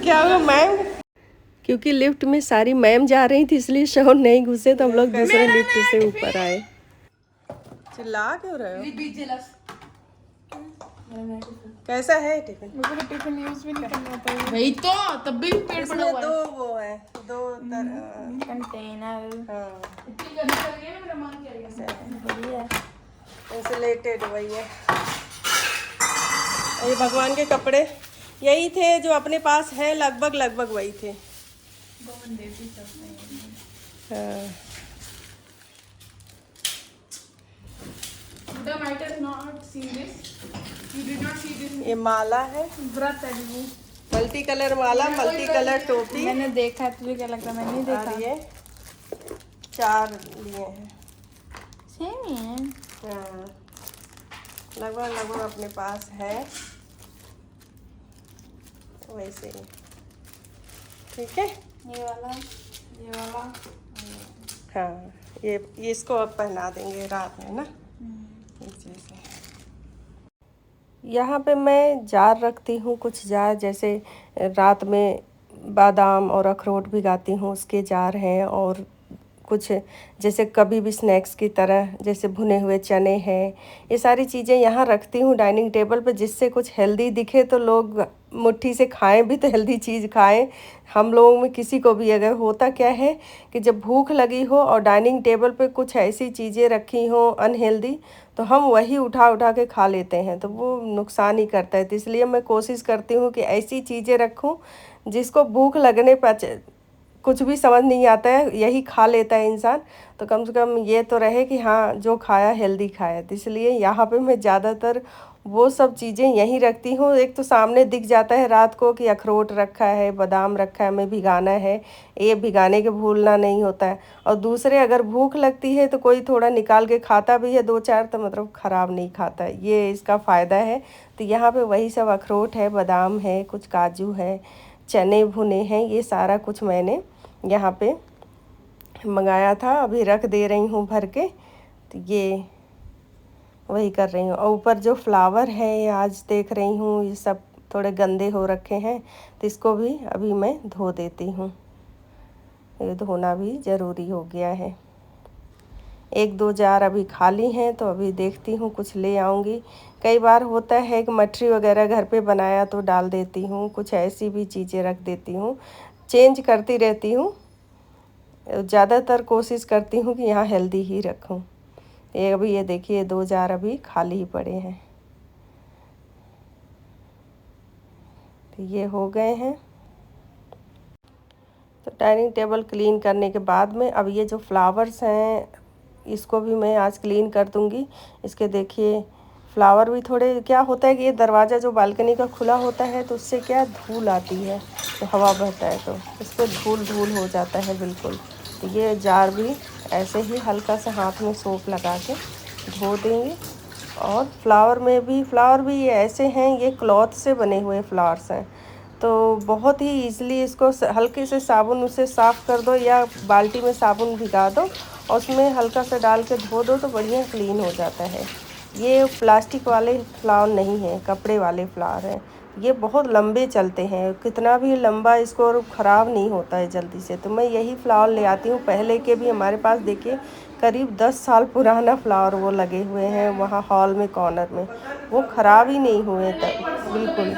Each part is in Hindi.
क्या हुआ मैम? क्योंकि लिफ्ट में सारी मैम जा रही थी इसलिए शोन नहीं घुसे तो हम लोग दूसरे लिफ्ट से ऊपर आए। चिल्ला क्यों रहे हो? कैसा है टिफिन? मुझे तो टिफिन यूज भी नहीं करना आता है। वही तो, तब भी पेट पड़ा हुआ है। दो वो है, दो कंटेनर। हाँ बढ़िया। इंसुलेटेड वही है। ये भगवान के कपड़े यही थे जो अपने पास है, लगभग लगभग वही थे। हाँ। ये माला है, व्रत है वो। मल्टी कलर माला, मल्टी कलर टोपी। मैंने देखा है, तुझे क्या लगता है? मैंने नहीं देखा। और ये 4 लिए हैं। सेम ही है। हाँ लगभग लगभग अपने पास है वैसे ही। ठीक है, ये वाला हाँ ये इसको अब पहना देंगे रात में ना। यहाँ पे मैं जार रखती हूँ, कुछ जार जैसे रात में बादाम और अखरोट भिगाती हूँ उसके जार हैं, और कुछ जैसे कभी भी स्नैक्स की तरह जैसे भुने हुए चने हैं, ये सारी चीज़ें यहाँ रखती हूँ डाइनिंग टेबल पर, जिससे कुछ हेल्दी दिखे तो लोग मुट्ठी से खाएं भी तो हेल्दी चीज़ खाएं। हम लोगों में किसी को भी अगर होता क्या है कि जब भूख लगी हो और डाइनिंग टेबल पे कुछ ऐसी चीज़ें रखी हो अनहेल्दी तो हम वही उठा उठा के खा लेते हैं, तो वो नुकसान ही करता है। तो इसलिए मैं कोशिश करती हूँ कि ऐसी चीज़ें रखूँ जिसको भूख लगने पर कुछ भी समझ नहीं आता है यही खा लेता है इंसान, तो कम से कम ये तो रहे कि हाँ जो खाया हेल्दी खाया। तो इसलिए यहाँ पे मैं ज़्यादातर वो सब चीज़ें यहीं रखती हूँ। एक तो सामने दिख जाता है रात को कि अखरोट रखा है, बादाम रखा है, हमें भिगाना है, ये भिगाने के भूलना नहीं होता है। और दूसरे अगर भूख लगती है तो कोई थोड़ा निकाल के खाता भी है 2-4, तो मतलब ख़राब नहीं खाता है, ये इसका फ़ायदा है। तो यहाँ पे वही सब अखरोट है, बादाम है, कुछ काजू है, चने भुने हैं, ये सारा कुछ मैंने यहाँ पे मंगाया था, अभी रख दे रही हूँ भर के। तो ये वही कर रही हूँ। और ऊपर जो फ्लावर है आज देख रही हूँ ये सब थोड़े गंदे हो रखे हैं, तो इसको भी अभी मैं धो देती हूँ, ये धोना भी ज़रूरी हो गया है। 1-2 जार अभी खाली हैं तो अभी देखती हूँ कुछ ले आऊँगी। कई बार होता है कि मठरी वगैरह घर पे बनाया तो डाल देती हूँ, कुछ ऐसी भी चीज़ें रख देती हूँ, चेंज करती रहती हूँ। ज़्यादातर कोशिश करती हूँ कि यहाँ हेल्दी ही रखूँ। ये अभी ये देखिए 2 जार अभी खाली ही पड़े हैं, तो ये हो गए हैं। तो डाइनिंग टेबल क्लीन करने के बाद में अब ये जो फ्लावर्स हैं इसको भी मैं आज क्लीन कर दूँगी। इसके देखिए फ्लावर भी थोड़े, क्या होता है कि ये दरवाज़ा जो बालकनी का खुला होता है तो उससे क्या धूल आती है, तो हवा बहता है तो इस पर धूल हो जाता है बिल्कुल। तो ये जार भी ऐसे ही हल्का सा हाथ में सोप लगा के धो देंगे। और फ्लावर भी ये ऐसे हैं, ये क्लॉथ से बने हुए फ्लावर्स हैं, तो बहुत ही ईज़िली इसको हल्के से साबुन उसे साफ़ कर दो या बाल्टी में साबुन भिगा दो और उसमें हल्का सा डाल के धो दो तो बढ़िया क्लीन हो जाता है। ये प्लास्टिक वाले फ्लावर नहीं हैं, कपड़े वाले फ्लावर हैं, ये बहुत लंबे चलते हैं, कितना भी लंबा इसको ख़राब नहीं होता है जल्दी से। तो मैं यही फ्लावर ले आती हूँ, पहले के भी हमारे पास देखिए करीब 10 साल पुराना फ्लावर वो लगे हुए हैं वहाँ हॉल में कॉर्नर में, वो ख़राब ही नहीं हुए तब बिल्कुल।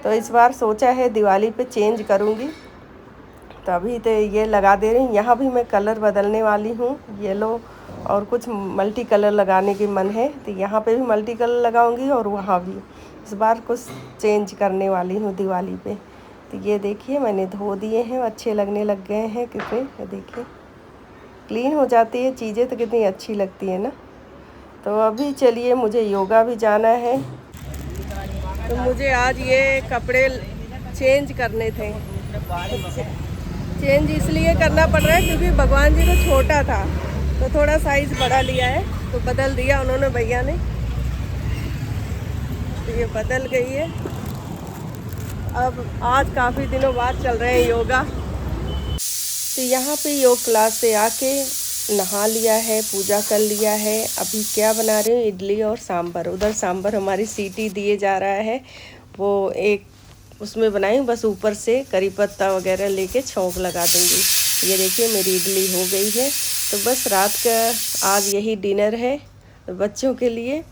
तो इस बार सोचा है दिवाली पे चेंज करूँगी, तो अभी तो ये लगा दे रही हूँ। यहाँ भी मैं कलर बदलने वाली हूँ, येलो और कुछ मल्टी कलर लगाने की मन है, तो यहाँ पे भी मल्टी कलर लगाऊंगी और वहाँ भी इस बार कुछ चेंज करने वाली हूँ दिवाली पे। तो ये देखिए मैंने धो दिए हैं, अच्छे लगने लग गए हैं कितने, ये देखिए क्लीन हो जाती है चीज़ें तो कितनी अच्छी लगती है ना। तो अभी चलिए मुझे योगा भी जाना है, तो मुझे आज ये कपड़े चेंज करने थे। चेंज इसलिए करना पड़ रहा है क्योंकि भगवान जी को छोटा था तो थोड़ा साइज़ बड़ा लिया है, तो बदल दिया उन्होंने भैया ने, तो ये बदल गई है। अब आज काफ़ी दिनों बाद चल रहे हैं योगा, तो यहाँ पे योग क्लास से आके नहा लिया है, पूजा कर लिया है। अभी क्या बना रही हूँ, इडली और सांभर। उधर सांभर हमारी सीटी दिए जा रहा है, वो एक उसमें बनाई हूँ, बस ऊपर से करी पत्ता वगैरह लेके छौंक लगा दूँगी। ये देखिए मेरी इडली हो गई है। तो बस रात का आज यही डिनर है बच्चों के लिए।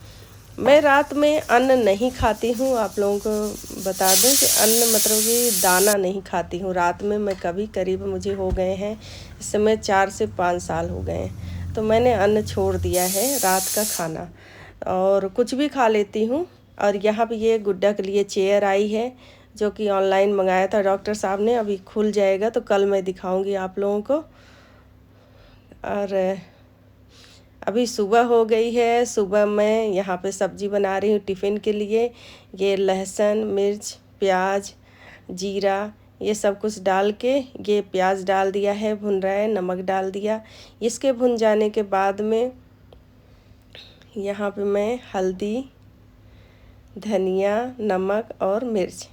मैं रात में अन्न नहीं खाती हूँ, आप लोगों को बता दूँ कि अन्न मतलब कि दाना नहीं खाती हूँ रात में। मैं कभी करीब मुझे हो गए हैं इस समय 4 से 5 साल हो गए हैं, तो मैंने अन्न छोड़ दिया है रात का खाना, और कुछ भी खा लेती हूँ। और यहाँ पे ये गुड्डा के लिए चेयर आई है जो कि ऑनलाइन मंगाया था डॉक्टर साहब ने, अभी खुल जाएगा तो कल मैं दिखाऊंगी आप लोगों को। और अभी सुबह हो गई है। सुबह मैं यहाँ पे सब्ज़ी बना रही हूँ टिफ़िन के लिए। ये लहसुन, मिर्च, प्याज, जीरा ये सब कुछ डाल के, ये प्याज डाल दिया है, भुन रहा है, नमक डाल दिया। इसके भुन जाने के बाद में यहाँ पे मैं हल्दी, धनिया, नमक और मिर्च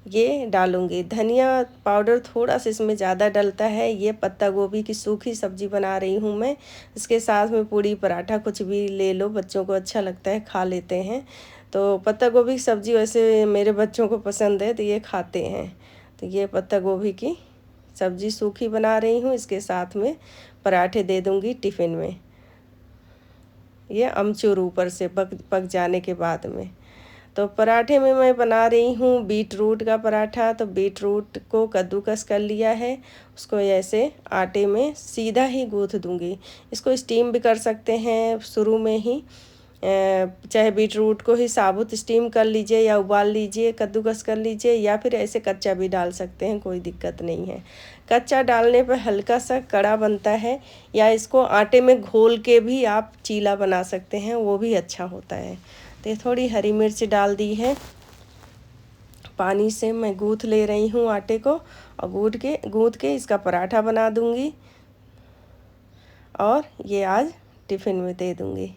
ये डालूँगी। धनिया पाउडर थोड़ा सा इसमें ज़्यादा डलता है। ये पत्ता गोभी की सूखी सब्ज़ी बना रही हूँ मैं। इसके साथ में पूड़ी पराठा कुछ भी ले लो, बच्चों को अच्छा लगता है, खा लेते हैं। तो पत्ता गोभी की सब्ज़ी वैसे मेरे बच्चों को पसंद है तो ये खाते हैं। तो ये पत्ता गोभी की सब्ज़ी सूखी बना रही हूँ, इसके साथ में पराठे दे दूँगी टिफ़िन में। ये अमचूर ऊपर से पक जाने के बाद में। तो पराठे में मैं बना रही हूँ बीट रूट का पराठा। तो बीट रूट को कद्दूकस कर लिया है, उसको ऐसे आटे में सीधा ही गूँथ दूँगी। इसको स्टीम भी कर सकते हैं शुरू में ही, चाहे बीट रूट को ही साबुत स्टीम कर लीजिए या उबाल लीजिए, कद्दूकस कर लीजिए, या फिर ऐसे कच्चा भी डाल सकते हैं, कोई दिक्कत नहीं है। कच्चा डालने पर हल्का सा कड़ा बनता है, या इसको आटे में घोल के भी आप चीला बना सकते हैं, वो भी अच्छा होता है। तो थोड़ी हरी मिर्च डाल दी है। पानी से मैं गूँथ ले रही हूँ आटे को, और गूँथ के इसका पराठा बना दूँगी और ये आज टिफ़िन में दे दूँगी।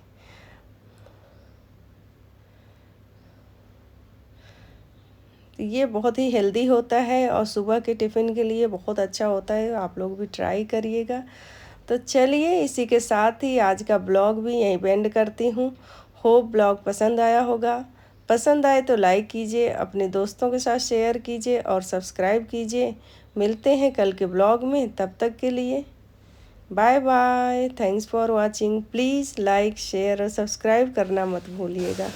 ये बहुत ही हेल्दी होता है और सुबह के टिफ़िन के लिए बहुत अच्छा होता है, आप लोग भी ट्राई करिएगा। तो चलिए इसी के साथ ही आज का ब्लॉग भी यहीं एंड करती हूँ। होप ब्लॉग पसंद आया होगा। पसंद आए तो लाइक कीजिए, अपने दोस्तों के साथ शेयर कीजिए और सब्सक्राइब कीजिए। मिलते हैं कल के ब्लॉग में, तब तक के लिए bye bye. Thanks for watching. Please like, share और सब्सक्राइब करना मत भूलिएगा।